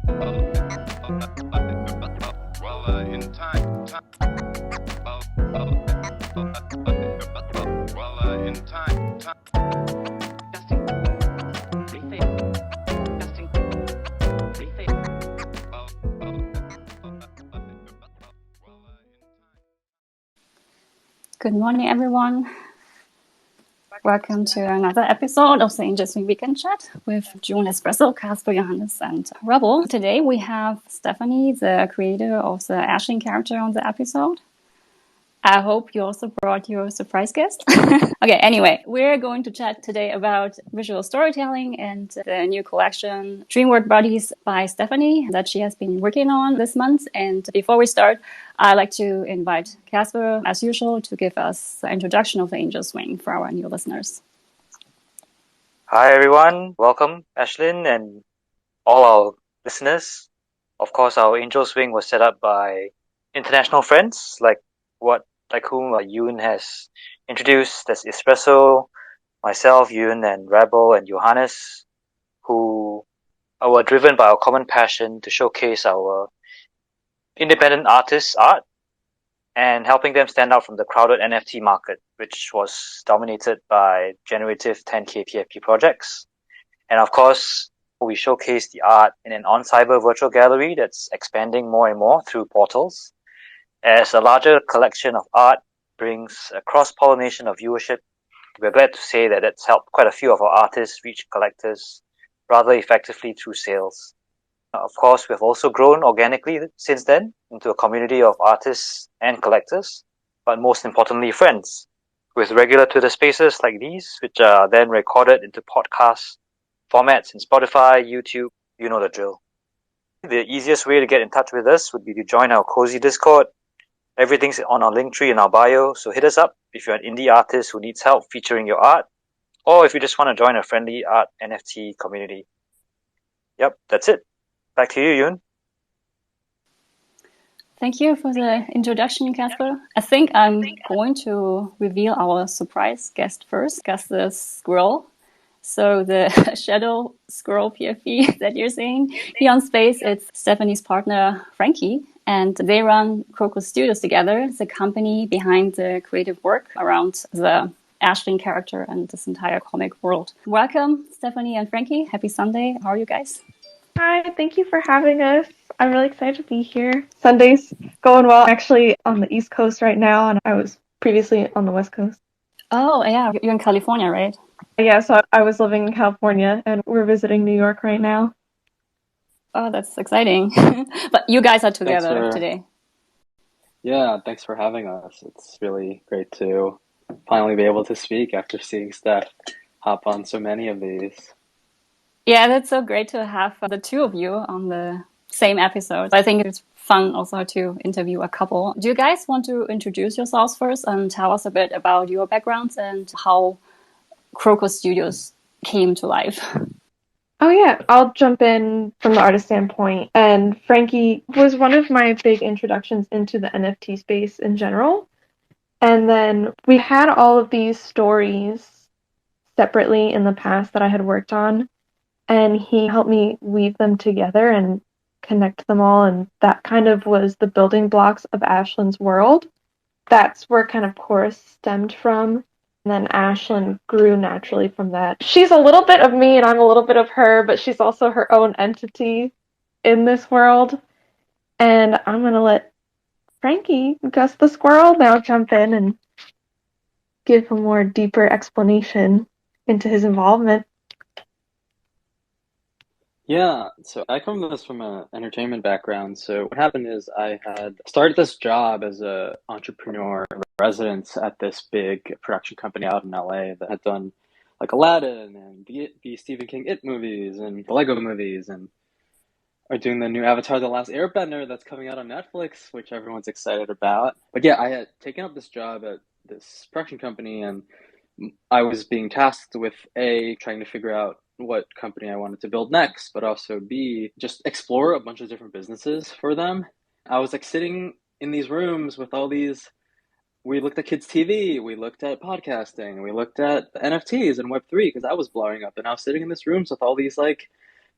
In time, in time, testing, rethink, testing, rethink. Good morning, everyone. Welcome to another episode of the Interesting Weekend Chat with June Espresso, Casper, Johannes, and Rebel. Today we have Stephanie, the creator of the Eislyn character on the episode. I hope you also brought your surprise guest. Okay, anyway, we're going to chat today about visual storytelling and the new collection, Dream Word Buddies by Stephanie, that she has been working on this month. And before we start, I'd like to invite Casper, as usual, to give us the introduction of the Angel Swing for our new listeners. Hi everyone, welcome Eislyn and all our listeners. Of course, our Angel Swing was set up by international friends like whom Yoon has introduced. That's Espresso, myself, Yoon, and Rebel and Johannes, who were driven by our common passion to showcase our independent artists' art and helping them stand out from the crowded NFT market, which was dominated by generative 10K PFP projects. And of course, we showcase the art in an on-cyber virtual gallery that's expanding more and more through portals. As a larger collection of art brings a cross-pollination of viewership, we're glad to say that it's helped quite a few of our artists reach collectors rather effectively through sales. Of course, we've also grown organically since then into a community of artists and collectors, but most importantly, friends, with regular Twitter spaces like these, which are then recorded into podcast formats in Spotify, YouTube, you know the drill. The easiest way to get in touch with us would be to join our cozy Discord. Everything's on our link tree in our bio, so hit us up if you're an indie artist who needs help featuring your art, or if you just want to join a friendly art NFT community. Yep, that's it. Back to you, Yoon. Thank you for the introduction, Casper. I think I'm going to reveal our surprise guest first, the Squirrel. So the shadow squirrel PFP that you're seeing here on Space, it's Stephanie's partner, Frankie, and they run Korus Studios together, the company behind the creative work around the Eislyn character and this entire comic world. Welcome, Stephanie and Frankie. Happy Sunday. How are you guys? Hi, thank you for having us. I'm really excited to be here. Sunday's going well. I'm actually on the East Coast right now, and I was previously on the West Coast. Oh, yeah. You're in California, right? Yeah, so I was living in California, and we're visiting New York right now. Oh, that's exciting. But you guys are together today. Yeah, thanks for having us. It's really great to finally be able to speak after seeing Steph hop on so many of these. Yeah, that's so great to have the two of you on the same episode. I think it's fun also to interview a couple. Do you guys want to introduce yourselves first and tell us a bit about your backgrounds and how Korus Studios came to life? Oh yeah, I'll jump in from the artist standpoint. And Frankie was one of my big introductions into the NFT space in general. And then we had all of these stories separately in the past that I had worked on. And he helped me weave them together and connect them all, and that kind of was the building blocks of Eislyn's world. That's where kind of Korus stemmed from, and then Eislyn grew naturally from that. She's a little bit of me and I'm a little bit of her, but she's also her own entity in this world. And I'm gonna let Frankie, Gus the Squirrel, now jump in and give a more deeper explanation into his involvement. Yeah, so I come to this from an entertainment background. So what happened is I had started this job as an entrepreneur in residence at this big production company out in LA that had done like Aladdin and the Stephen King It movies and the Lego movies and are doing the new Avatar: The Last Airbender that's coming out on Netflix, which everyone's excited about. But yeah, I had taken up this job at this production company and I was being tasked with A, trying to figure out what company I wanted to build next, but also B, just explore a bunch of different businesses for them. I was like sitting in these rooms with all these, we looked at kids' TV, we looked at podcasting, we looked at NFTs and Web3 because I was blowing up, and I was sitting in these rooms with all these like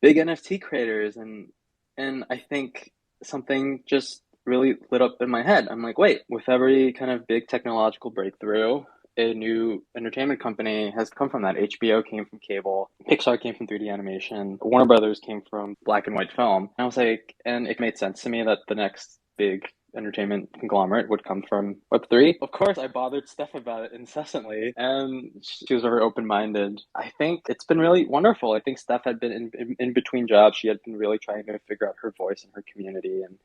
big NFT creators, and And I think something just really lit up in my head. I'm like, wait, with every kind of big technological breakthrough, a new entertainment company has come from that. HBO came from cable, Pixar came from 3D animation, Warner Brothers came from black and white film. And I was like, and it made sense to me that the next big entertainment conglomerate would come from Web3. Of course, I bothered Steph about it incessantly, and she was very open-minded. I think it's been really wonderful. I think Steph had been in between jobs. She had been really trying to figure out her voice in her community, and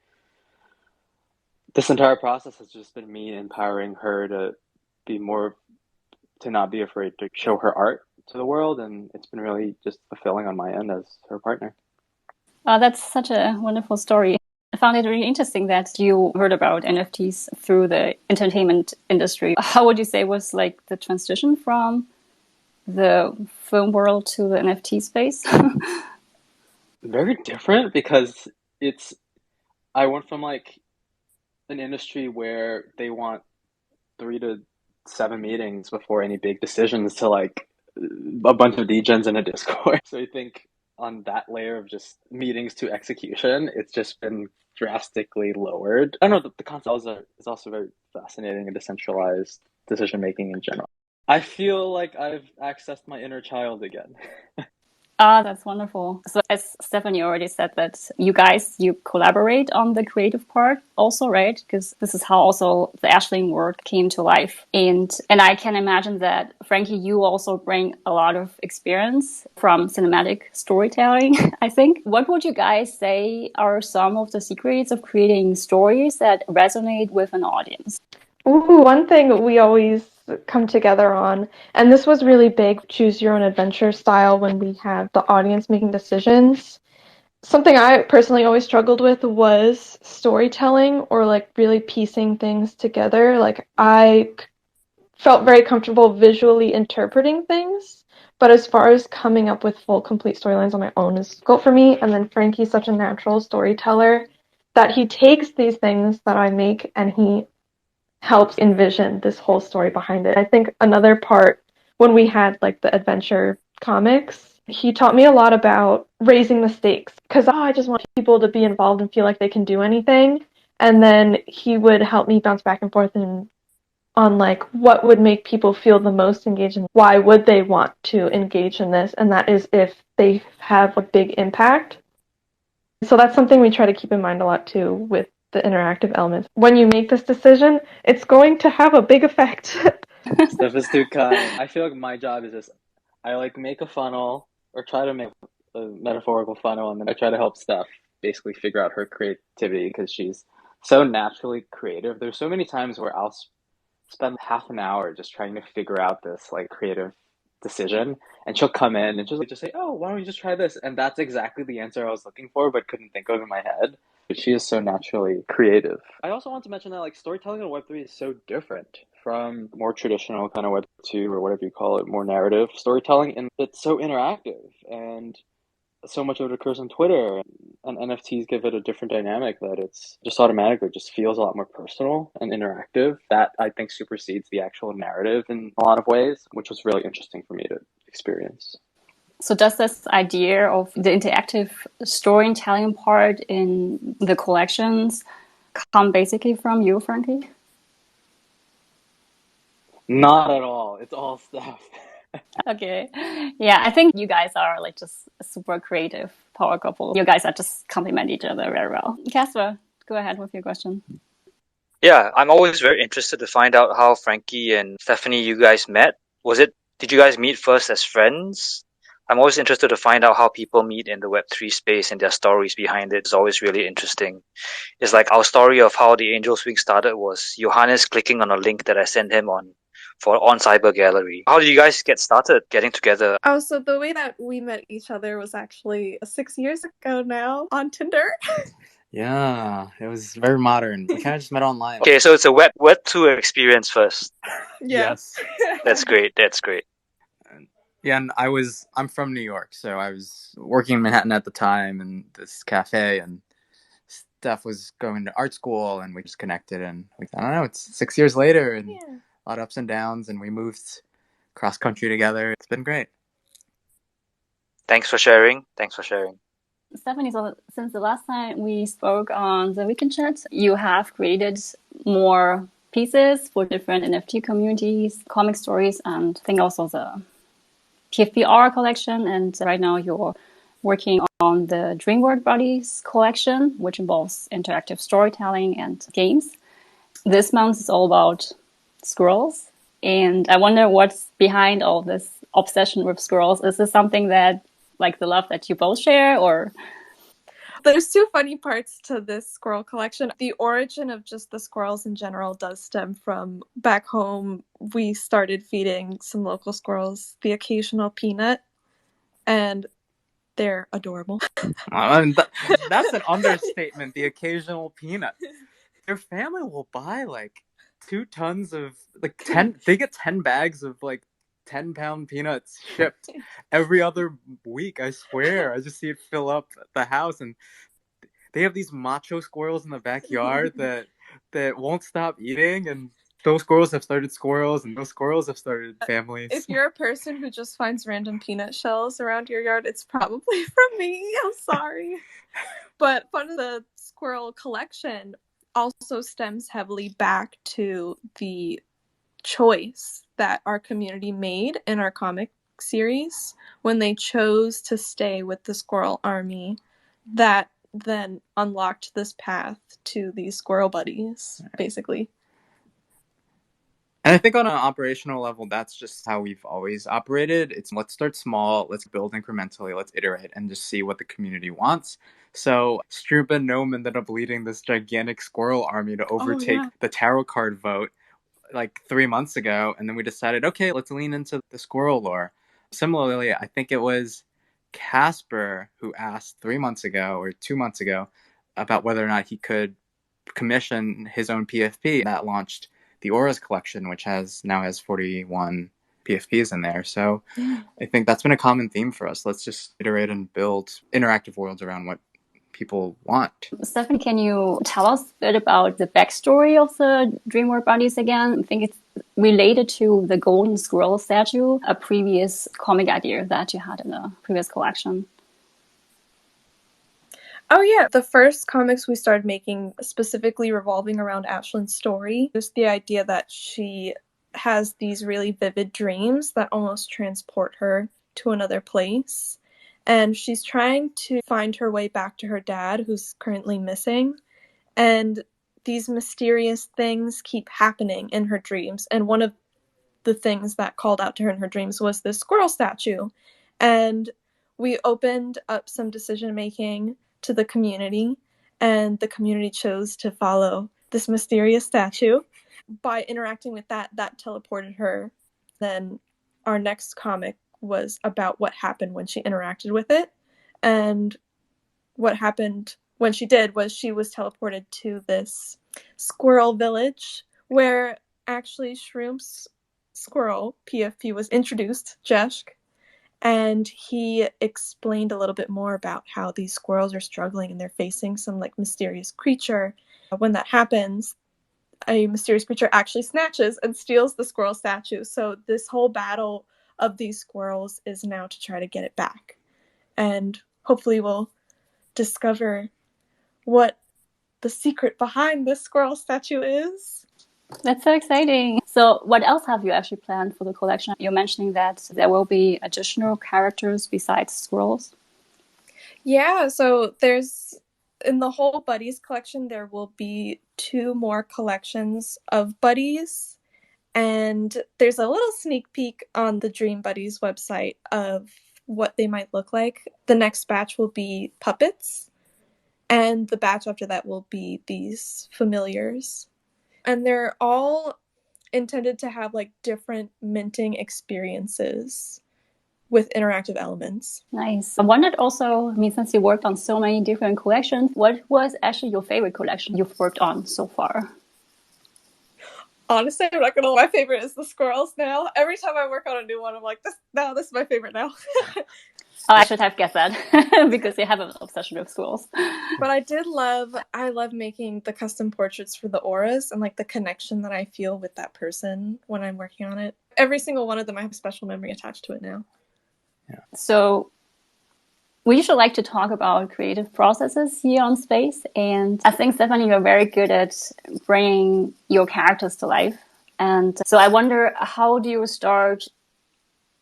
this entire process has just been me empowering her to not be afraid to show her art to the world, and it's been really just fulfilling on my end as her partner. That's such a wonderful story. I found it really interesting that you heard about NFTs through the entertainment industry. How would you say was like the transition from the film world to the NFT space? Very different because I went from like an industry where they want 3 to 7 meetings before any big decisions to like a bunch of degens in a Discord. So I think on that layer of just meetings to execution, it's just been drastically lowered. I don't know, the concept is also very fascinating and decentralized decision making in general. I feel like I've accessed my inner child again. That's wonderful. So as Stephanie already said that you collaborate on the creative part also, right? Because this is how also the Eislyn world came to life. And I can imagine that, Frankie, you also bring a lot of experience from cinematic storytelling, I think. What would you guys say are some of the secrets of creating stories that resonate with an audience? Ooh, one thing we always come together on, and this was really big, choose your own adventure style when we have the audience making decisions. Something I personally always struggled with was storytelling or like really piecing things together. Like I felt very comfortable visually interpreting things, but as far as coming up with full complete storylines on my own is difficult for me. And then Frankie's such a natural storyteller that he takes these things that I make and he helps envision this whole story behind it. I think another part when we had like the adventure comics, he taught me a lot about raising the stakes because I just want people to be involved and feel like they can do anything. And then he would help me bounce back and forth on like what would make people feel the most engaged and why would they want to engage in this, and that is if they have a big impact. So that's something we try to keep in mind a lot too with the interactive elements. When you make this decision, it's going to have a big effect. Steph is too kind. I feel like my job is just I like make a funnel or try to make a metaphorical funnel, and then I try to help Steph basically figure out her creativity because she's so naturally creative. There's so many times where I'll spend half an hour just trying to figure out this like creative decision, and she'll come in and just say, "Oh, why don't we just try this?" And that's exactly the answer I was looking for, but couldn't think of in my head. But she is so naturally creative. I also want to mention that like storytelling in Web3 is so different from more traditional kind of Web2 or whatever you call it, more narrative storytelling, and it's so interactive and so much of it occurs on Twitter, and NFTs give it a different dynamic that it's just automatically just feels a lot more personal and interactive. That I think supersedes the actual narrative in a lot of ways, which was really interesting for me to experience. So does this idea of the interactive storytelling part in the collections come basically from you, Frankie? Not at all. It's all stuff. Okay. Yeah, I think you guys are like just a super creative power couple. You guys are just complement each other very well. Casper, go ahead with your question. Yeah, I'm always very interested to find out how Frankie and Stephanie, you guys met. Did you guys meet first as friends? I'm always interested to find out how people meet in the Web3 space and their stories behind it. It's always really interesting. It's like our story of how the Angel Swing started was Johannes clicking on a link that I sent him on Cyber Gallery. How did you guys get started getting together? Oh, so the way that we met each other was actually 6 years ago now on Tinder. Yeah, it was very modern. We kind of just met online. Okay, so it's a Web 2 experience first. Yes. That's great. Yeah, and I'm from New York, so I was working in Manhattan at the time in this cafe, and Steph was going to art school, and we just connected, and I don't know, it's 6 years later, and a lot of ups and downs, and we moved cross country together. It's been great. Thanks for sharing. Stephanie, so since the last time we spoke on the Weekend Chat, you have created more pieces for different NFT communities, comic stories, and I think also the TFPR collection. And right now you're working on the Dreamworld Buddies collection, which involves interactive storytelling and games. This month is all about squirrels. And I wonder what's behind all this obsession with squirrels. Is this something that, like, the love that you both share, or? There's two funny parts to this squirrel collection. The origin of just the squirrels in general does stem from back home. We started feeding some local squirrels the occasional peanut, and they're adorable. That's an understatement. The occasional peanut. Their family will buy like 2 tons of like 10. They get 10 bags of like 10-pound peanuts shipped every other week. I swear. I just see it fill up the house, and they have these macho squirrels in the backyard that won't stop eating, and those squirrels have started squirrels, and those squirrels have started families. If you're a person who just finds random peanut shells around your yard, it's probably from me. I'm sorry. But part of the squirrel collection also stems heavily back to the choice that our community made in our comic series when they chose to stay with the squirrel army. That then unlocked this path to these squirrel buddies, basically. And I think on an operational level, that's just how we've always operated. It's let's start small, let's build incrementally, let's iterate, and just see what the community wants. So Stroop and Gnome ended up leading this gigantic squirrel army to overtake the tarot card vote like 3 months ago. And then we decided, okay, let's lean into the squirrel lore. Similarly, I think it was Casper who asked 3 months ago or 2 months ago about whether or not he could commission his own PFP. That launched the Auras collection, which now has 41 PFPs in there. So I think that's been a common theme for us. Let's just iterate and build interactive worlds around what people want. Stephanie, can you tell us a bit about the backstory of the Dreamworld Buddies again? I think it's related to the golden squirrel statue, a previous comic idea that you had in a previous collection. Oh yeah, the first comics we started making specifically revolving around Eislyn's story was the idea that she has these really vivid dreams that almost transport her to another place. And she's trying to find her way back to her dad, who's currently missing. And these mysterious things keep happening in her dreams. And one of the things that called out to her in her dreams was this squirrel statue. And we opened up some decision-making to the community, and the community chose to follow this mysterious statue. By interacting with that teleported her. Then our next comic was about what happened when she interacted with it. And what happened when she did was she was teleported to this squirrel village where actually Shroom's squirrel PFP was introduced, Jeshk, and he explained a little bit more about how these squirrels are struggling and they're facing some like mysterious creature. When that happens, a mysterious creature actually snatches and steals the squirrel statue. So this whole battle of these squirrels is now to try to get it back. And hopefully we'll discover what the secret behind this squirrel statue is. That's so exciting. So what else have you actually planned for the collection? You're mentioning that there will be additional characters besides squirrels. Yeah, so in the whole Buddies collection, there will be 2 more collections of Buddies. And there's a little sneak peek on the Dream Buddies website of what they might look like. The next batch will be puppets. And the batch after that will be these familiars. And they're all intended to have like different minting experiences with interactive elements. Nice. I wondered also, I mean, since you worked on so many different collections, what was actually your favorite collection you've worked on so far? Honestly, I'm not gonna lie, my favorite is the squirrels now. Every time I work on a new one, I'm like, this is my favorite now. Oh, I should have guessed that because you have an obsession with squirrels. But I love making the custom portraits for the auras and like the connection that I feel with that person when I'm working on it. Every single one of them, I have a special memory attached to it now. Yeah. So we usually like to talk about creative processes here on Space. And I think, Stephanie, you're very good at bringing your characters to life. And so I wonder, how do you start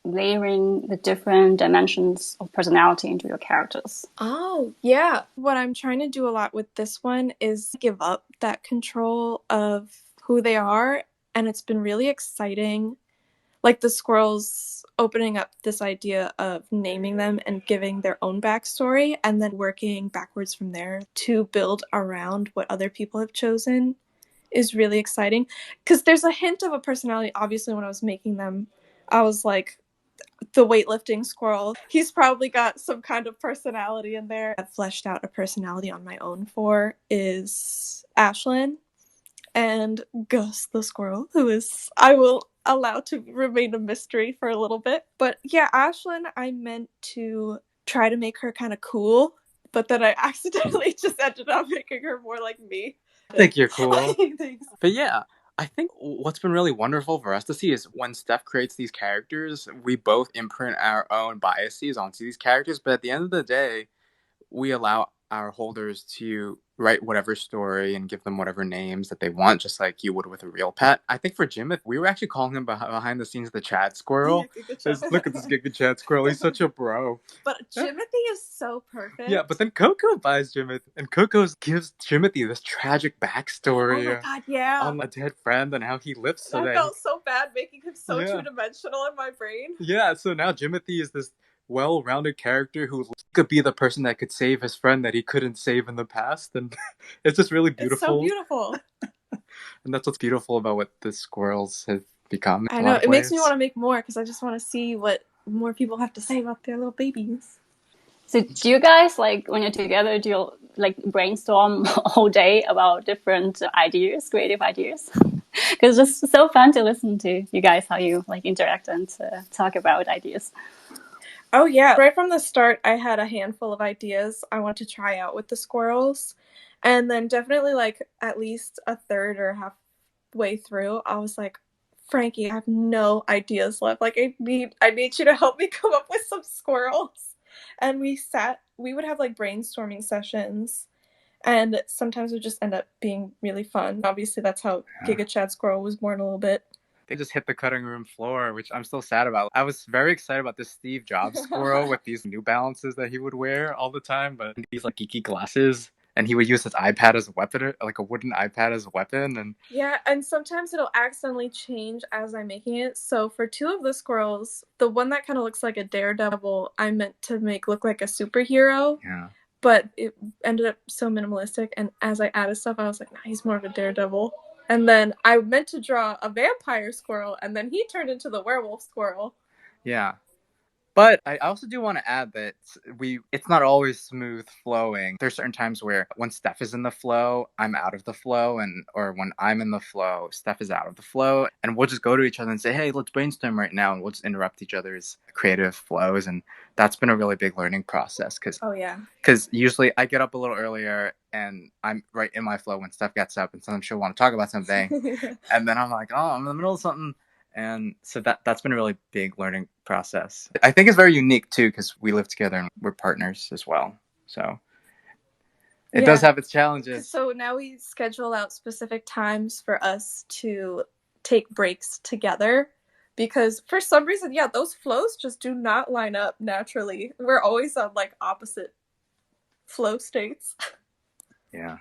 layering the different dimensions of personality into your characters? Oh, yeah. What I'm trying to do a lot with this one is give up that control of who they are. And it's been really exciting. Like the squirrels opening up this idea of naming them and giving their own backstory and then working backwards from there to build around what other people have chosen is really exciting. Because there's a hint of a personality. Obviously, when I was making them, I was like, the weightlifting squirrel, he's probably got some kind of personality in there. I've fleshed out a personality on my own for is Eislyn, and Gus the squirrel, who is, I will allow to remain a mystery for a little bit. But yeah, Eislyn, I meant to try to make her kind of cool, but then I accidentally just ended up making her more like me. I think you're cool. Thanks. But yeah, I think what's been really wonderful for us to see is when Steph creates these characters, we both imprint our own biases onto these characters. But at the end of the day, we allow our holders to write whatever story and give them whatever names that they want, just like you would with a real pet. I think for Jimmy, we were actually calling him behind the scenes the Chad Squirrel. Look at this Giga Chad Squirrel. He's such a bro. But Jimothy is so perfect. Yeah, but then Coco buys Jimothy, and Coco gives Jimothy this tragic backstory Oh my god, yeah. on a dead friend and how he lives so I that felt so bad making him so Yeah. two-dimensional in my brain. Yeah, so now Jimothy is this well-rounded character who could be the person that could save his friend that he couldn't save in the past, and it's just really beautiful. It's so beautiful. And that's what's beautiful about what the squirrels have become. I know, it makes me want to make more because I just want to see what more people have to say about their little babies. So do you guys, like, when you're together, do you like brainstorm all day about different ideas, creative ideas? Because it's just so fun to listen to you guys, how you like interact and talk about ideas. Oh yeah, right from the start, I had a handful of ideas I wanted to try out with the squirrels. And then definitely like at least a third or halfway through, I was like, Frankie, I have no ideas left. Like I need you to help me come up with some squirrels. And we would have like brainstorming sessions, and sometimes it would just end up being really fun. Obviously that's how Giga Chad Squirrel was born a little bit. They just hit the cutting room floor, which I'm still sad about. I was very excited about this Steve Jobs squirrel with these New Balances that he would wear all the time, but these like geeky glasses. And he would use his iPad as a weapon, like a wooden iPad as a weapon. And yeah, and sometimes it'll accidentally change as I'm making it. So for two of the squirrels, the one that kind of looks like a daredevil, I meant to make look like a superhero. Yeah. But it ended up so minimalistic. And as I added stuff, I was like, nah, he's more of a daredevil. And then I meant to draw a vampire squirrel, and then he turned into the werewolf squirrel. Yeah. But I also do want to add that it's not always smooth flowing. There's certain times where when Steph is in the flow, I'm out of the flow, or when I'm in the flow, Steph is out of the flow, and we'll just go to each other and say, hey, let's brainstorm right now, and we'll just interrupt each other's creative flows, and that's been a really big learning process. Because usually I get up a little earlier, and I'm right in my flow when Steph gets up, and sometimes she'll want to talk about something, and then I'm like, oh, I'm in the middle of something. And so that's been a really big learning process. I think it's very unique too, because we live together and we're partners as well. So it does have its challenges. So now we schedule out specific times for us to take breaks together, because for some reason, those flows just do not line up naturally. We're always on like opposite flow states. Yeah.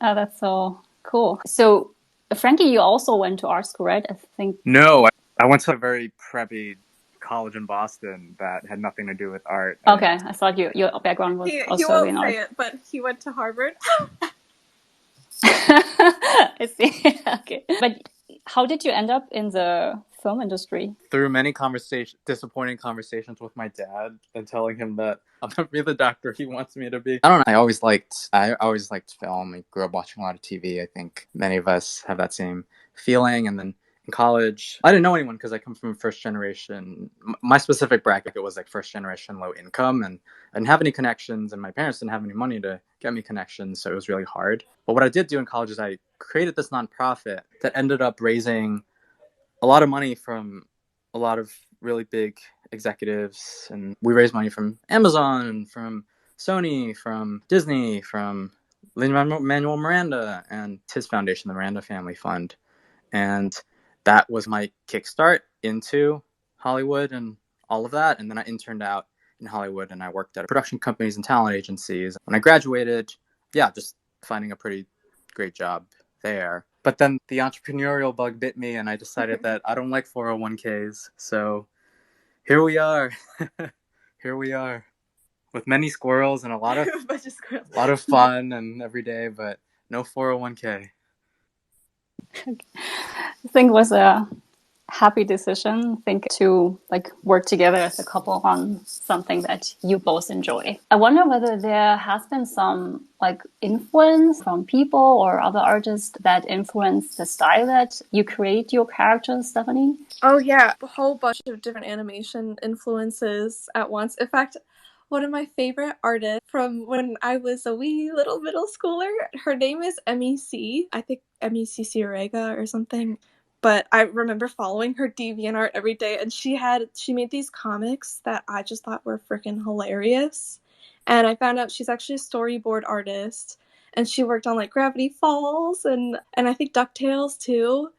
Oh, that's so cool. So Frankie, you also went to art school, right? I think. No, I went to a very preppy college in Boston that had nothing to do with art. Okay, I thought your background was also in art. He won't say it, but he went to Harvard. I see. Okay, but how did you end up in the film industry? Through many disappointing conversations with my dad, and telling him that I'm gonna be the doctor he wants me to be. I don't know. I always liked film. I grew up watching a lot of TV. I think many of us have that same feeling. And then in college, I didn't know anyone because I come from first generation. My specific bracket was like first generation, low income, and I didn't have any connections, and my parents didn't have any money to get me connections, so it was really hard. But what I did do in college is I created this nonprofit that ended up raising a lot of money from a lot of really big executives, and we raised money from Amazon, from Sony, from Disney, from Lin-Manuel Miranda and his foundation, the Miranda Family Fund. And that was my kickstart into Hollywood and all of that. And then I interned out in Hollywood and I worked at production companies and talent agencies. When I graduated, just finding a pretty great job there. But then the entrepreneurial bug bit me and I decided that I don't like 401ks. So here we are. Here we are with many squirrels and a lot of fun and every day, but no 401k. I think it was a happy decision, to work together as a couple on something that you both enjoy. I wonder whether there has been some influence from people or other artists that influence the style that you create your characters, Stephanie? Oh yeah, a whole bunch of different animation influences at once. In fact, one of my favorite artists from when I was a wee little middle schooler, her name is MEC. I think MEC Ciarega or something. But I remember following her DeviantArt every day, and she made these comics that I just thought were freaking hilarious. And I found out she's actually a storyboard artist, and she worked on Gravity Falls and I think DuckTales too.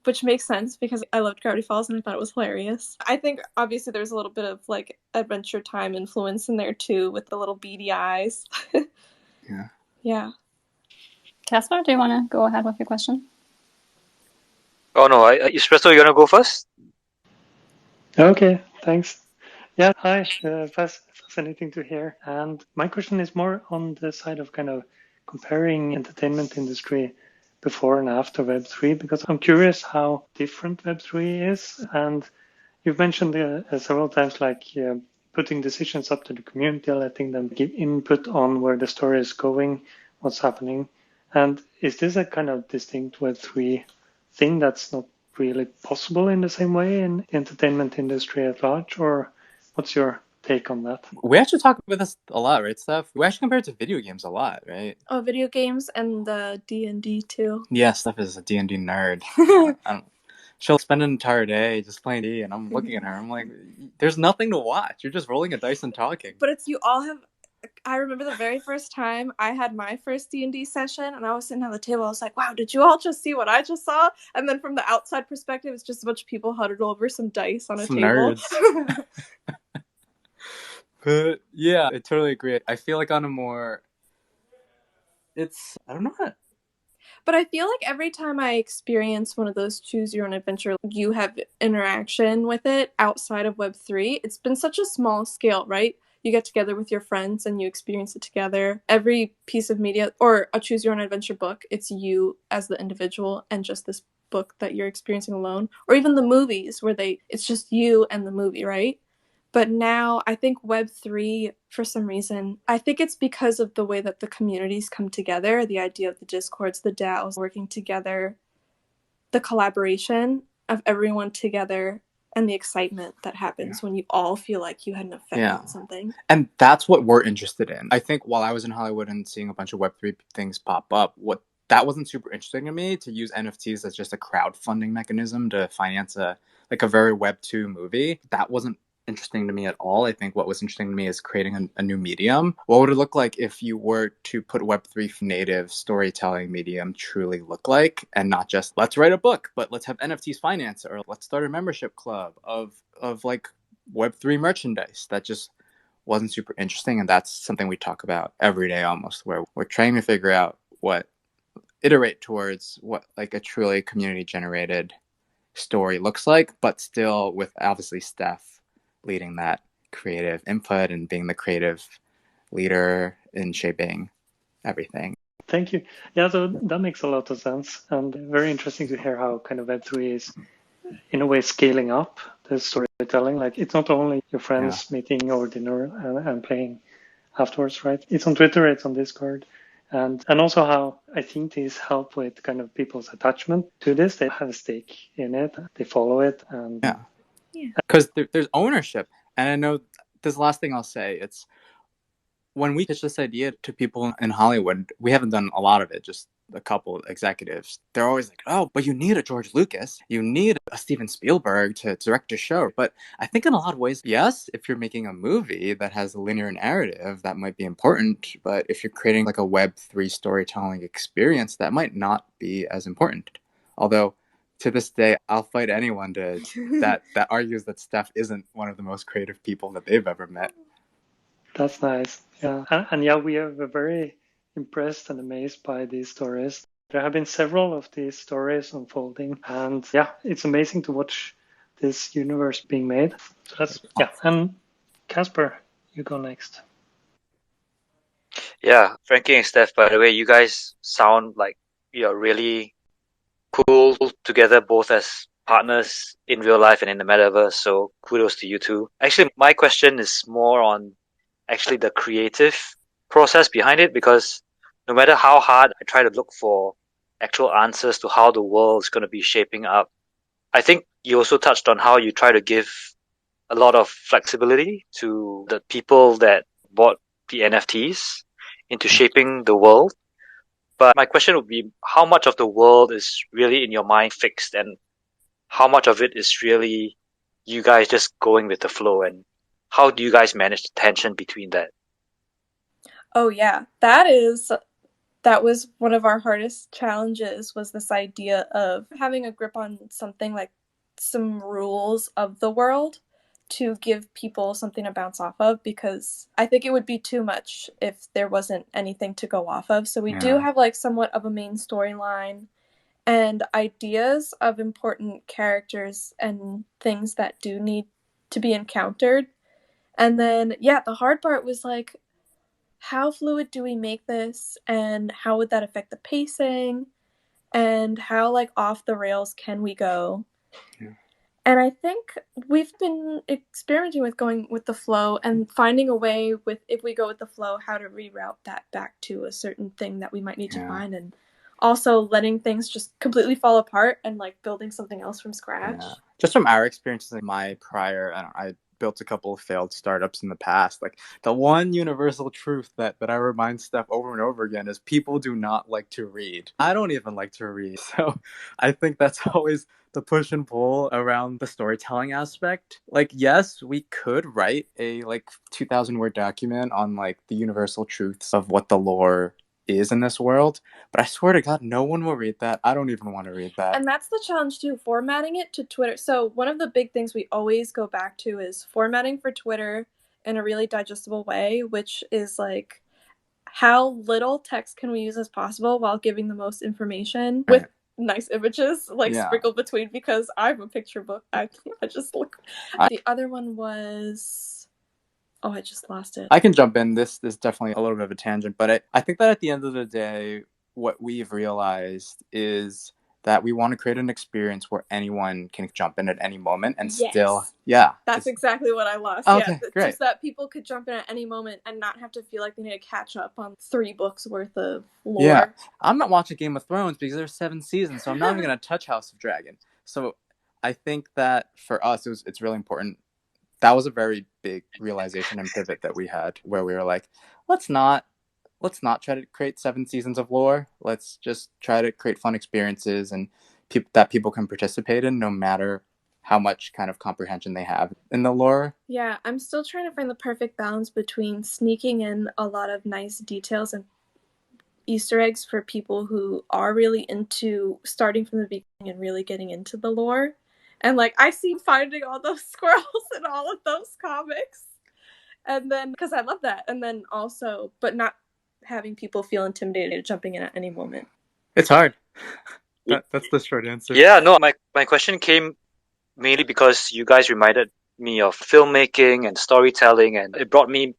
Which makes sense because I loved Gravity Falls and I thought it was hilarious. I think obviously there's a little bit of Adventure Time influence in there too with the little beady eyes. Yeah. Yeah. Casper, do you want to go ahead with your question? Oh no, Espresso, you want to go first? Okay, thanks. Yeah, hi. Fascinating to hear. And my question is more on the side of kind of comparing entertainment industry before and after Web3, because I'm curious how different Web3 is. And you've mentioned several times putting decisions up to the community, letting them give input on where the story is going, what's happening. And is this a kind of distinct Web3 thing that's not really possible in the same way in the entertainment industry at large, or what's your take on that? We actually talk about this a lot, right, Steph? We actually compare it to video games a lot, right? Oh, video games and the D&D too. Yeah, Steph is a D&D nerd. She'll spend an entire day just playing D, and I'm looking at her. I'm like, there's nothing to watch. You're just rolling a dice and talking. But I remember the very first time I had my first D&D session and I was sitting at the table. I was like, wow, did you all just see what I just saw? And then from the outside perspective, it's just a bunch of people huddled over some dice on a table. Nerds. But yeah, I totally agree. I feel like on a more, I don't know. But I feel like every time I experience one of those choose your own adventure, you have interaction with it outside of Web3. It's been such a small scale, right? You get together with your friends and you experience it together. Every piece of media or a choose your own adventure book, it's you as the individual and just this book that you're experiencing alone. Or even the movies where it's just you and the movie, right? But now I think Web3, for some reason, I think it's because of the way that the communities come together, the idea of the Discords, the DAOs working together, the collaboration of everyone together, and the excitement that happens when you all feel like you had an effect on something. And that's what we're interested in. I think while I was in Hollywood and seeing a bunch of Web3 things pop up, that wasn't super interesting to me, to use NFTs as just a crowdfunding mechanism to finance a very Web2 movie. That wasn't interesting to me at all. I think what was interesting to me is creating a new medium. What would it look like if you were to put Web3 native storytelling medium truly look like, and not just let's write a book, but let's have NFTs finance it, or let's start a membership club of Web3 merchandise. That just wasn't super interesting, and that's something we talk about every day almost, where we're trying to figure out iterate towards what a truly community generated story looks like, but still with obviously Steph leading that creative input and being the creative leader in shaping everything. Thank you. Yeah, so that makes a lot of sense, and very interesting to hear how kind of Web3 is in a way scaling up the storytelling. It's not only your friends meeting over dinner and playing afterwards, right? It's on Twitter, it's on Discord. And also how I think these help with kind of people's attachment to this. They have a stake in it, they follow it. And because there's ownership. And I know this last thing I'll say, it's when we pitch this idea to people in Hollywood, we haven't done a lot of it, just a couple executives, they're always like, oh, but you need a George Lucas, you need a Steven Spielberg to direct a show. But I think in a lot of ways, yes, if you're making a movie that has a linear narrative, that might be important. But if you're creating like a Web3 storytelling experience, that might not be as important. Although to this day, I'll fight anyone that argues that Steph isn't one of the most creative people that they've ever met. That's nice. Yeah. And yeah, we are very impressed and amazed by these stories. There have been several of these stories unfolding, and yeah, it's amazing to watch this universe being made. So that's, yeah. And Casper, you go next. Yeah, Frankie and Steph, by the way, you guys sound like you're really cool together, both as partners in real life and in the metaverse. So kudos to you two. Actually, my question is more on actually the creative process behind it, because no matter how hard I try to look for actual answers to how the world is going to be shaping up, I think you also touched on how you try to give a lot of flexibility to the people that bought the NFTs into shaping the world. But my question would be, how much of the world is really in your mind fixed, and how much of it is really you guys just going with the flow, and how do you guys manage the tension between that? Oh yeah, that was one of our hardest challenges, was this idea of having a grip on something like some rules of the world to give people something to bounce off of, because I think it would be too much if there wasn't anything to go off of. So we do have like somewhat of a main storyline and ideas of important characters and things that do need to be encountered. And then, yeah, the hard part was like, how fluid do we make this, and how would that affect the pacing, and how like off the rails can we go? Yeah. And I think we've been experimenting with going with the flow and finding a way with, if we go with the flow, how to reroute that back to a certain thing that we might need to find, and also letting things just completely fall apart and like building something else from scratch. Yeah. Just from our experiences, like my prior, I built a couple of failed startups in the past. Like the one universal truth that I remind Steph over and over again is people do not like to read. I don't even like to read. So I think that's always the push and pull around the storytelling aspect. Like, yes, we could write a like 2,000 word document on like the universal truths of what the lore is in this world, but I swear to God, no one will read that. I don't even want to read that. And that's the challenge too, formatting it to Twitter. So one of the big things we always go back to is formatting for Twitter in a really digestible way, which is like, how little text can we use as possible while giving the most information with nice images like sprinkled between, because I'm a picture book. I just look. The other one was, oh, I just lost it. I can jump in. This is definitely a little bit of a tangent, but I think that at the end of the day, what we've realized is that we want to create an experience where anyone can jump in at any moment and still, That's exactly what I lost. Okay, great. Just that people could jump in at any moment and not have to feel like they need to catch up on 3 books worth of lore. Yeah, I'm not watching Game of Thrones because there's 7 seasons, so I'm not even going to touch House of Dragon. So I think that for us, it's really important. That was a very big realization and pivot that we had, where we were like, let's not try to create 7 seasons of lore. Let's just try to create fun experiences and that people can participate in, no matter how much kind of comprehension they have in the lore. Yeah, I'm still trying to find the perfect balance between sneaking in a lot of nice details and Easter eggs for people who are really into starting from the beginning and really getting into the lore. And like, I see finding all those squirrels in all of those comics. And then, because I love that. And then also, but not having people feel intimidated jumping in at any moment. It's hard. That's the short answer. Yeah, no, my question came mainly because you guys reminded me of filmmaking and storytelling, and it brought me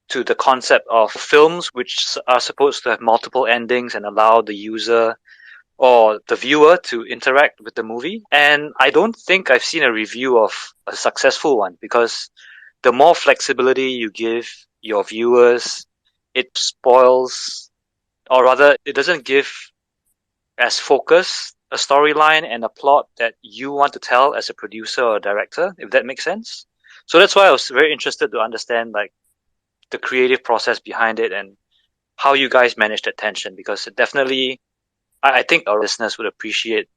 to the concept of films which are supposed to have multiple endings and allow the user or the viewer to interact with the movie. And I don't think I've seen a review of a successful one, because the more flexibility you give your viewers, it spoils, or rather, it doesn't give as focused a storyline and a plot that you want to tell as a producer or a director, if that makes sense. So that's why I was very interested to understand like the creative process behind it and how you guys manage that tension, because it definitely I think our listeners would appreciate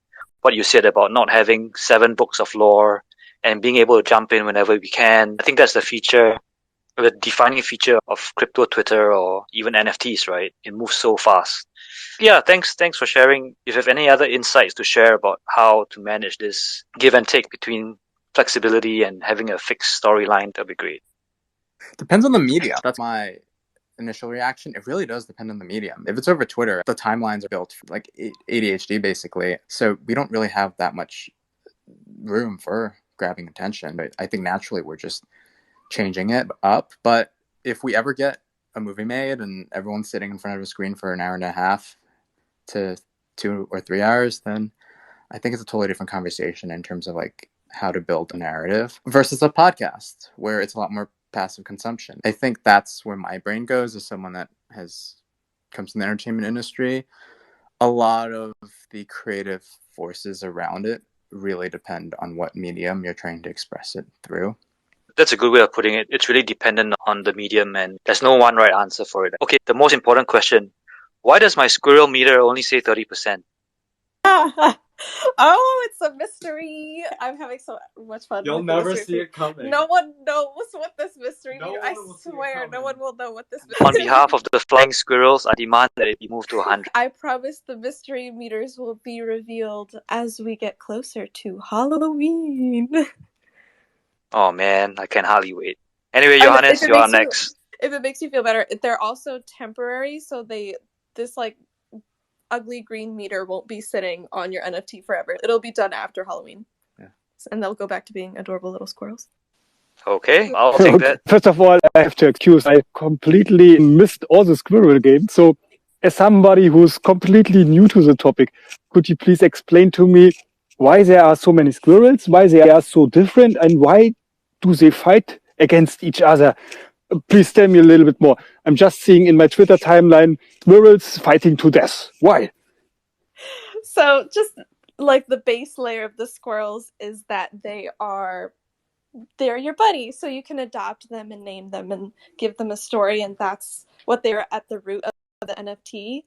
what you said about not having 7 books of lore and being able to jump in whenever we can. I think that's the defining feature of crypto Twitter or even NFTs, right? It moves so fast. Yeah, thanks for sharing. If you have any other insights to share about how to manage this give and take between flexibility and having a fixed storyline, that'd be great. Depends on the media. That's my initial reaction. It really does depend on the medium. If it's over Twitter, the timelines are built for like ADHD basically. So we don't really have that much room for grabbing attention. But I think naturally we're just changing it up. But if we ever get a movie made and everyone's sitting in front of a screen for an hour and a half to 2 or 3 hours, then I think it's a totally different conversation in terms of like how to build a narrative versus a podcast where it's a lot more passive consumption. I think that's where my brain goes as someone that comes from the entertainment industry. A lot of the creative forces around it really depend on what medium you're trying to express it through. That's a good way of putting it. It's really dependent on the medium and there's no one right answer for it. Okay, the most important question. Why does my squirrel meter only say 30%? Oh, it's a mystery. I'm having so much fun. You'll with the never mystery. see it coming. No one knows what this mystery No means. one I will see it swear, no coming. one will know what this mystery On behalf of the flying squirrels, I demand that it be moved to 100. I promise the mystery meters will be revealed as we get closer to Halloween. Oh man, I can hardly wait. Anyway, And Johannes, you are next. If it makes you feel better, they're also temporary, so this like ugly green meter won't be sitting on your NFT forever. It'll be done after Halloween. Yeah. And they'll go back to being adorable little squirrels. Okay, I'll take that. First of all, I have to excuse, I completely missed all the squirrel games. So as somebody who's completely new to the topic, could you please explain to me why there are so many squirrels, why they are so different, and why do they fight against each other? Please tell me a little bit more. I'm just seeing in my Twitter timeline squirrels fighting to death. Why? So just like the base layer of the squirrels is that they're your buddy, so you can adopt them and name them and give them a story, and that's what they're at the root of the NFT.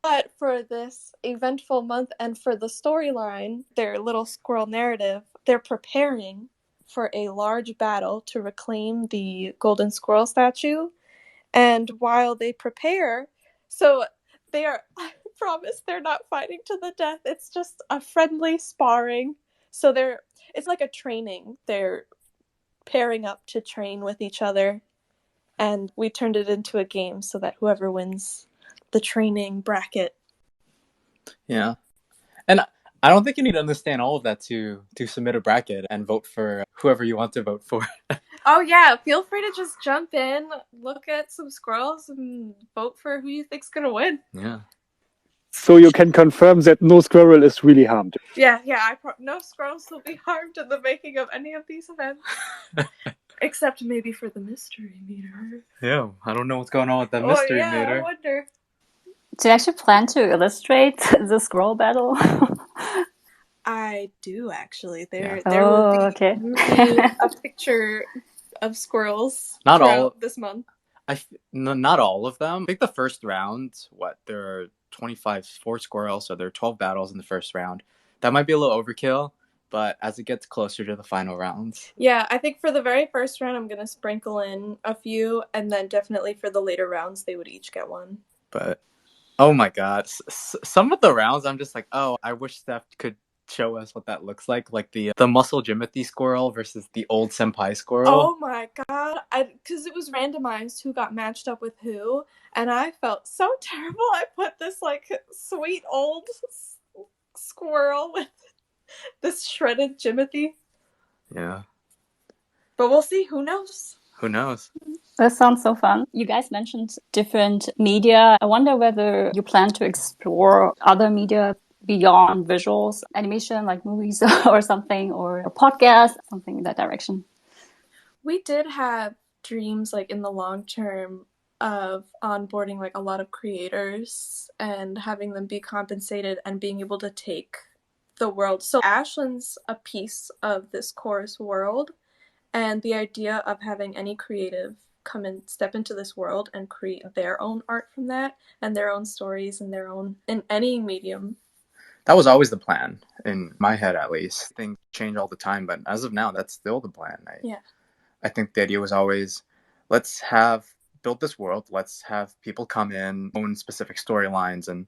But for this eventful month and for the storyline, their little squirrel narrative, they're preparing for a large battle to reclaim the golden squirrel statue. And while they prepare, so they are, I promise they're not fighting to the death. It's just a friendly sparring. So it's like a training. They're pairing up to train with each other. And we turned it into a game so that whoever wins the training bracket. Yeah. And I don't think you need to understand all of that to submit a bracket and vote for whoever you want to vote for. Oh yeah, feel free to just jump in, look at some squirrels, and vote for who you think's gonna win. Yeah. So you can confirm that no squirrel is really harmed. Yeah, no squirrels will be harmed in the making of any of these events. Except maybe for the mystery meter. Yeah, I don't know what's going on with that mystery meter. I wonder. Do you actually plan to illustrate the scroll battle? I do actually. There Oh, will okay. be a picture of squirrels Not all this month. Not all of them. I think the first round, there are 4 squirrels, so there are 12 battles in the first round. That might be a little overkill, but as it gets closer to the final rounds. Yeah, I think for the very first round, I'm going to sprinkle in a few, and then definitely for the later rounds, they would each get one. But, oh my god, some of the rounds, I'm just like, oh, I wish Steph could show us what that looks like the muscle Jimothy squirrel versus the old senpai squirrel. Oh my god, because it was randomized who got matched up with who, and I felt so terrible. I put this like sweet old squirrel with this shredded Jimothy. Yeah. But we'll see, who knows? Who knows? That sounds so fun. You guys mentioned different media. I wonder whether you plan to explore other media beyond visuals, animation like movies or something, or a podcast, something in that direction. We did have dreams like in the long term of onboarding like a lot of creators and having them be compensated and being able to take the world. So Eislyn's a piece of this Korus world, and the idea of having any creative come and step into this world and create their own art from that, and their own stories and their own, in any medium. That was always the plan, in my head at least. Things change all the time, but as of now, that's still the plan. I think the idea was always, let's build this world, let's have people come in, own specific storylines, and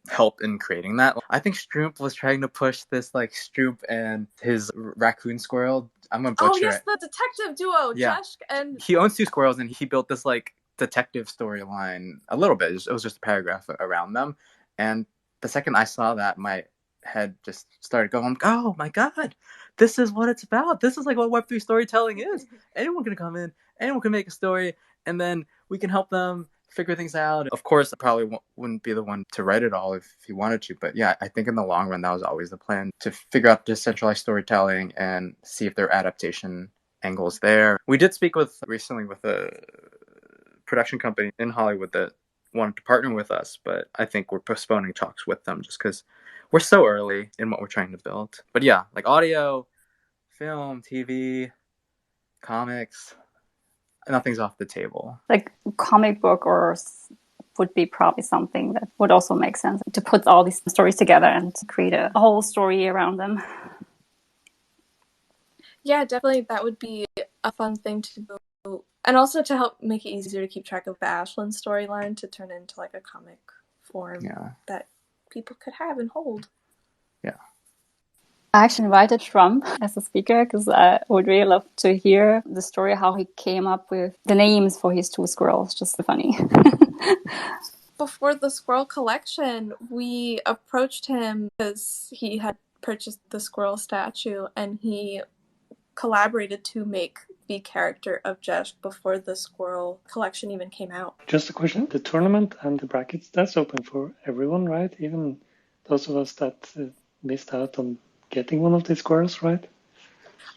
help in creating that. I think Stroop was trying to push this, like, Stroop and his raccoon squirrel. I'm gonna butcher it. The detective duo, Yeah. Jesh and... He owns two squirrels, and he built this, like, detective storyline a little bit. It was just a paragraph around them. And the second I saw that, my head just started going, oh my god, this is what it's about. This is like what Web3 storytelling is. Anyone can come in, anyone can make a story, and then we can help them figure things out. Of course, I probably wouldn't be the one to write it all if he wanted to, but yeah, I think in the long run, that was always the plan, to figure out decentralized storytelling and see if there are adaptation angles there. We did speak recently with a production company in Hollywood that wanted to partner with us, but I think we're postponing talks with them just because we're so early in what we're trying to build. But yeah, like audio, film, TV, comics, nothing's off the table. Like comic book would be probably something that would also make sense, to put all these stories together and create a whole story around them. Yeah, definitely that would be a fun thing to do. And also to help make it easier to keep track of the Eislyn storyline, to turn into like a comic form that people could have and hold. Yeah. I actually invited Trump as a speaker because I would really love to hear the story, how he came up with the names for his two squirrels. Just funny. Before the squirrel collection, we approached him because he had purchased the squirrel statue, and he collaborated to make the character of Jesh before the squirrel collection even came out. Just a question. The tournament and the brackets, that's open for everyone, right? Even those of us that missed out on getting one of these squirrels, right?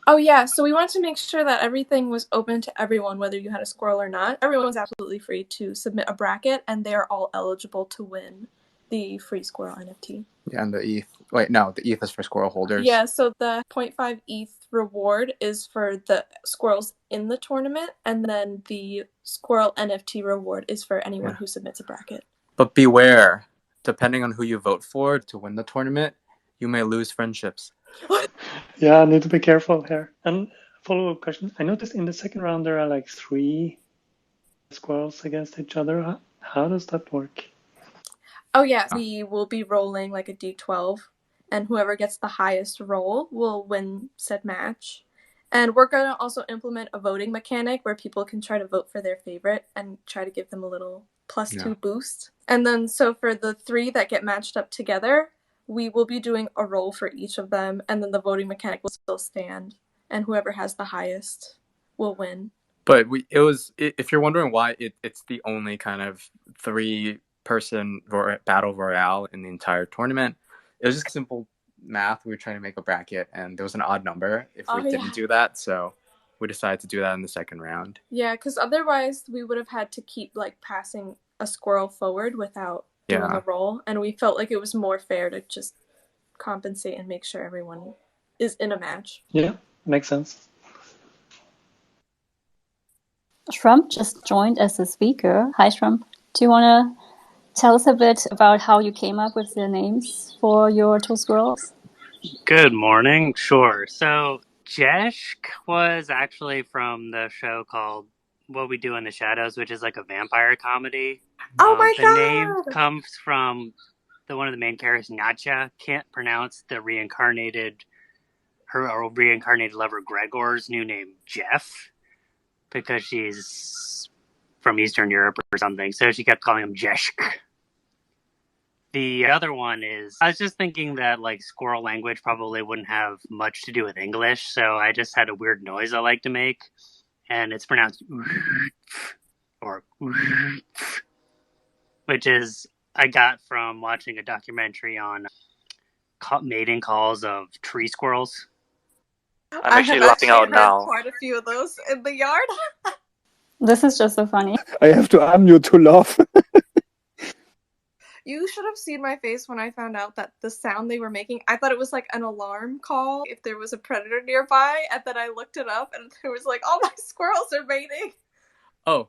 Oh yeah, so we wanted to make sure that everything was open to everyone, whether you had a squirrel or not. Everyone was absolutely free to submit a bracket, and they are all eligible to win the free squirrel NFT. Yeah, and the ETH. Wait, no, the ETH is for squirrel holders. Yeah, so the 0.5 ETH reward is for the squirrels in the tournament, and then the squirrel NFT reward is for anyone who submits a bracket. But beware, depending on who you vote for to win the tournament, you may lose friendships. Yeah, I need to be careful here. And follow-up question. I noticed in the second round there are like 3 squirrels against each other. How does that work? Oh yeah, we will be rolling like a d12, and whoever gets the highest roll will win said match. And we're going to also implement a voting mechanic where people can try to vote for their favorite and try to give them a little +2 boost. And then so for the 3 that get matched up together, we will be doing a roll for each of them, and then the voting mechanic will still stand, and whoever has the highest will win. But if you're wondering why it's the only kind of 3-person battle royale in the entire tournament, it was just simple math. We were trying to make a bracket, and there was an odd number if we didn't do that, so we decided to do that in the second round. Yeah, because otherwise we would have had to keep like passing a squirrel forward without doing a roll, and we felt like it was more fair to just compensate and make sure everyone is in a match. Yeah, makes sense. Trump just joined as a speaker. Hi, Trump. Do you want to tell us a bit about how you came up with the names for your two squirrels? Good morning. Sure. So Jesh was actually from the show called What We Do in the Shadows, which is like a vampire comedy. Oh my god! The name comes from one of the main characters, Natcha. Can't pronounce her reincarnated lover Gregor's new name, Jeff, because she's from Eastern Europe or something. So she kept calling him Jeshk. The other one is, I was just thinking that like squirrel language probably wouldn't have much to do with English, so I just had a weird noise I like to make, and it's pronounced or which is I got from watching a documentary on mating calls of tree squirrels. I'm actually laughing out now. Quite a few of those in the yard. This is just so funny. I have to unmute to laugh. You should have seen my face when I found out that the sound they were making, I thought it was like an alarm call if there was a predator nearby, and then I looked it up and it was like, all my squirrels are mating. Oh.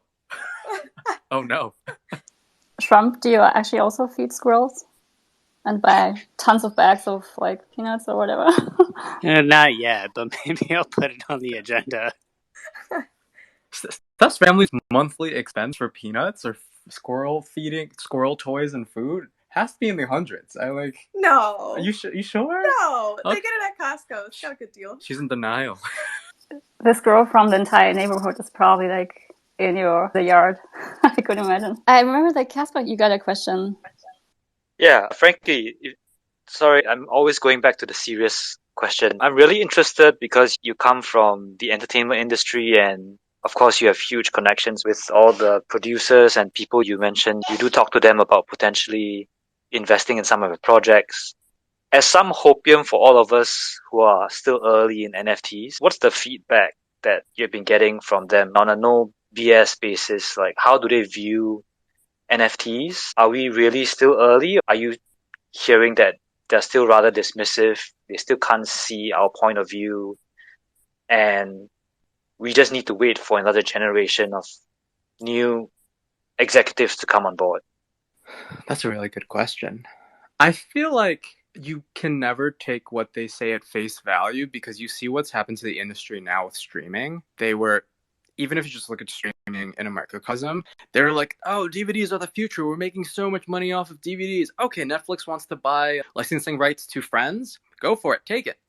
Oh no. Trump, do you actually also feed squirrels? And buy tons of bags of like peanuts or whatever? Not yet, but maybe I'll put it on the agenda. Steph's family's monthly expense for peanuts or squirrel feeding, squirrel toys and food has to be in the hundreds. No. Are you sure? No. Okay. They get it at Costco. It's got a good deal. She's in denial. The squirrel from the entire neighborhood is probably like in the yard. I could imagine. I remember that Casper, you got a question. Yeah, Frankie, sorry, I'm always going back to the serious question. I'm really interested because you come from the entertainment industry and of course you have huge connections with all the producers and people you mentioned. You do talk to them about potentially investing in some of the projects. As some hopium for all of us who are still early in NFTs, what's the feedback that you've been getting from them on a no BS basis? Like, how do they view NFTs? Are we really still early? Are you hearing that they're still rather dismissive? They still can't see our point of view, and we just need to wait for another generation of new executives to come on board? That's a really good question. I feel like you can never take what they say at face value because you see what's happened to the industry now with streaming. Even if you just look at streaming in a microcosm, they're like, oh, DVDs are the future. We're making so much money off of DVDs. Okay, Netflix wants to buy licensing rights to Friends. Go for it. Take it.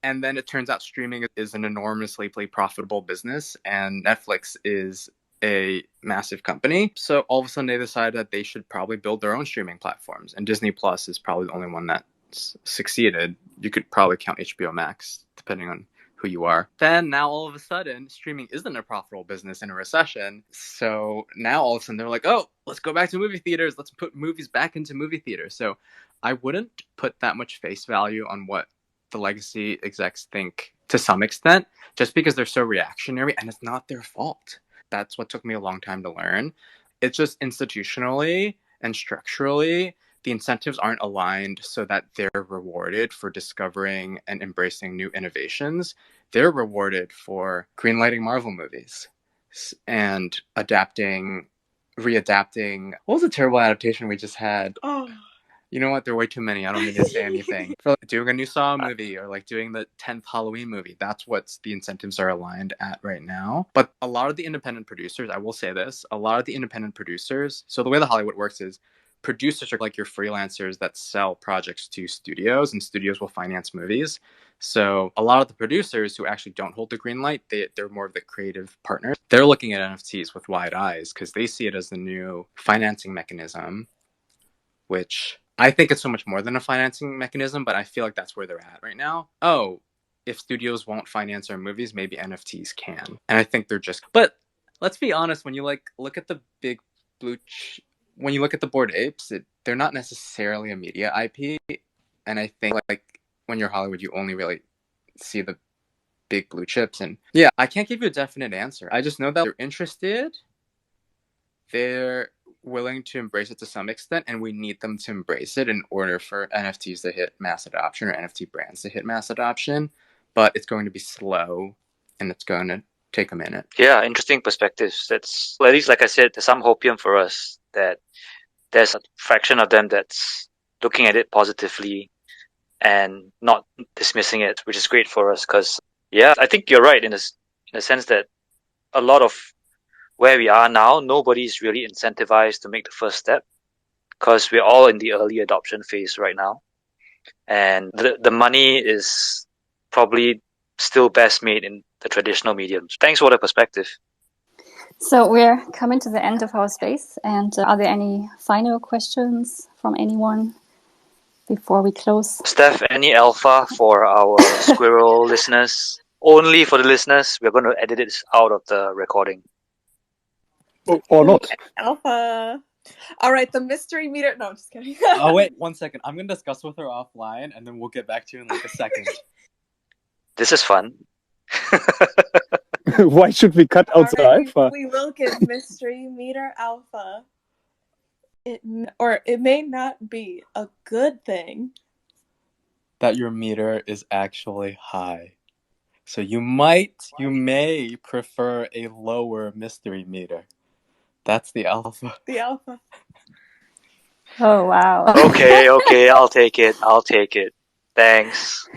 And then it turns out streaming is an enormously profitable business, and Netflix is a massive company. So all of a sudden they decided that they should probably build their own streaming platforms. And Disney Plus is probably the only one that's succeeded. You could probably count HBO Max, depending on who you are. Then now all of a sudden, streaming isn't a profitable business in a recession. So now all of a sudden they're like, oh, let's go back to movie theaters. Let's put movies back into movie theaters. So I wouldn't put that much face value on what the legacy execs think to some extent, just because they're so reactionary, and it's not their fault. That's what took me a long time to learn. It's just institutionally and structurally, the incentives aren't aligned so that they're rewarded for discovering and embracing new innovations. They're rewarded for greenlighting Marvel movies and readapting. What was a terrible adaptation we just had? Oh. You know what? There are way too many. I don't need to say anything. For doing a new Saw movie or doing the 10th Halloween movie, that's what the incentives are aligned at right now. But a lot of the independent producers, I will say this, a lot of the independent producers, so the way that Hollywood works is producers are like your freelancers that sell projects to studios, and studios will finance movies. So a lot of the producers who actually don't hold the green light, they're more of the creative partners. They're looking at NFTs with wide eyes because they see it as the new financing mechanism, which I think it's so much more than a financing mechanism, but I feel like that's where they're at right now. Oh, if studios won't finance our movies, maybe NFTs can. And I think they're just... But let's be honest, when you look at the big blue... when you look at the Bored Apes, they're not necessarily a media IP. And I think when you're Hollywood, you only really see the big blue chips. And yeah, I can't give you a definite answer. I just know that they're interested. They're willing to embrace it to some extent, and we need them to embrace it in order for NFTs to hit mass adoption or NFT brands to hit mass adoption. But it's going to be slow, and it's going to take a minute. Yeah, interesting perspectives. That's, at least like I said, there's some hopium for us that there's a fraction of them that's looking at it positively and not dismissing it, which is great for us. Because yeah, I think you're right in a sense that a lot of where we are now, nobody's really incentivized to make the first step because we're all in the early adoption phase right now. And the money is probably still best made in the traditional mediums. Thanks for the perspective. So we're coming to the end of our space. And are there any final questions from anyone before we close? Steph, any alpha for our Squirrel listeners? Only for the listeners. We're going to edit it out of the recording. Or not. Alpha. All right, the mystery meter. No, I'm just kidding. Oh, wait, 1 second. I'm going to discuss with her offline, and then we'll get back to you in a second. This is fun. Why should we cut out the Alright, alpha? we will give mystery meter alpha. It may not be a good thing. That your meter is actually high. So you may prefer a lower mystery meter. That's the alpha. The alpha. Oh, wow. Okay, I'll take it. Thanks.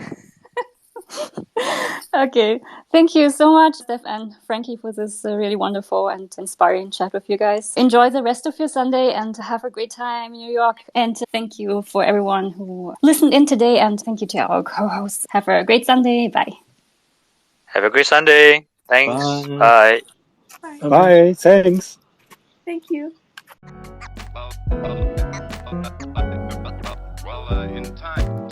Okay, thank you so much, Steph and Frankie, for this really wonderful and inspiring chat with you guys. Enjoy the rest of your Sunday and have a great time in New York. And thank you for everyone who listened in today. And thank you to our co-hosts. Have a great Sunday. Bye. Have a great Sunday. Thanks. Bye. Bye. Bye. Thanks. Thank you. In time.